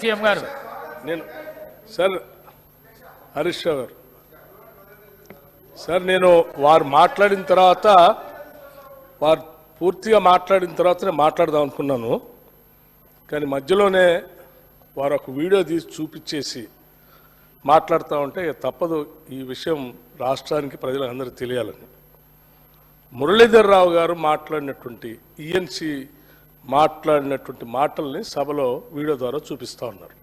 CM గారు. నేను sir Harish Rao గారు సార్, నేను వారు మాట్లాడిన తర్వాత వారు పూర్తిగా మాట్లాడిన తర్వాతనే మాట్లాడదాం అనుకున్నాను. కానీ మధ్యలోనే వారు ఒక వీడియో తీసి చూపించేసి మాట్లాడుతూ ఉంటే తప్పదు ఈ విషయం రాష్ట్రానికి ప్రజలందరికీ తెలియాలని. మురళీధర్ రావు గారు మాట్లాడినటువంటి ఈఎన్సీ మాట్లాడినటువంటి మాటల్ని సభలో వీడియో ద్వారా చూపిస్తూ ఉన్నారు.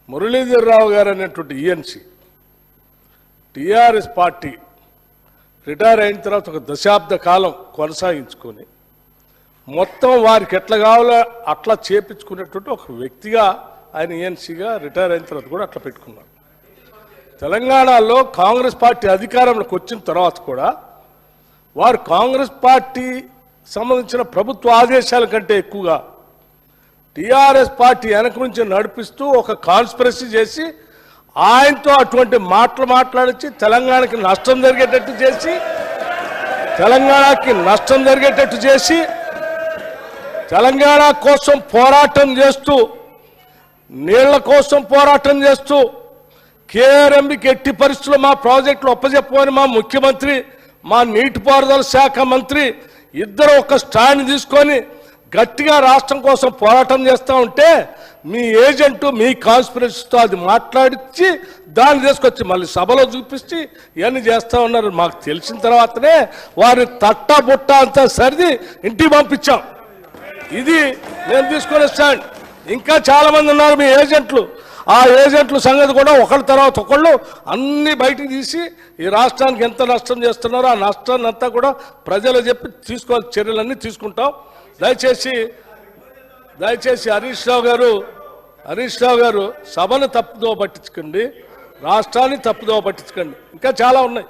మురళీధర్ రావు గారు అనేటువంటి ఈఎన్సీ టీఆర్ఎస్ పార్టీ రిటైర్ అయిన తర్వాత ఒక దశాబ్ద కాలం కొనసాగించుకొని మొత్తం వారికి ఎట్లా కావాలో అట్లా చేపించుకునేటువంటి ఒక వ్యక్తిగా ఆయన ఈఎన్సీగా రిటైర్ అయిన తర్వాత కూడా అట్లా పెట్టుకున్నారు. తెలంగాణలో కాంగ్రెస్ పార్టీ అధికారంలోకి వచ్చిన తర్వాత కూడా వారు కాంగ్రెస్ పార్టీ సంబంధించిన ప్రభుత్వ ఆదేశాల కంటే ఎక్కువగా టీఆర్ఎస్ పార్టీ వెనక నుంచి నడిపిస్తూ ఒక కాన్స్పిరసీ చేసి ఆయనతో అటువంటి మాటలు మాట్లాడించి తెలంగాణకి నష్టం జరిగేటట్టు చేసి తెలంగాణ కోసం పోరాటం చేస్తూ నీళ్ల కోసం పోరాటం చేస్తూ కేఆర్ఎంబీకి ఎట్టి పరిస్థితుల్లో మా ప్రాజెక్టులు ఒప్పజెప్పమని మా ముఖ్యమంత్రి, మా నీటిపారుదల శాఖ మంత్రి ఇద్దరు ఒక స్టాండ్ తీసుకొని గట్టిగా రాష్ట్రం కోసం పోరాటం చేస్తూ ఉంటే మీ ఏజెంటు మీ కాన్స్పిరసీతో అది మాట్లాడించి దాన్ని తీసుకొచ్చి మళ్ళీ సభలో చూపించి ఇవన్నీ చేస్తూ ఉన్నారు. మాకు తెలిసిన తర్వాతనే వారి తట్టా బుట్ట అంతా సరిది ఇంటికి పంపించాం. ఇది నేను తీసుకునే స్టాండ్. ఇంకా చాలామంది ఉన్నారు మీ ఏజెంట్లు. ఆ ఏజెంట్ల సంగతి కూడా ఒకళ్ళ తర్వాత ఒకళ్ళు అన్ని బయటికి తీసి ఈ రాష్ట్రానికి ఎంత నష్టం చేస్తున్నారో ఆ నష్టాన్ని అంతా కూడా ప్రజలు చెప్పి తీసుకోవాల్సిన చర్యలన్నీ తీసుకుంటాం. దయచేసి హరీష్ రావు గారు సభను తప్పుదోవ పట్టించకండి, రాష్ట్రాన్ని తప్పుదోవ పట్టించకండి. ఇంకా చాలా ఉన్నాయి.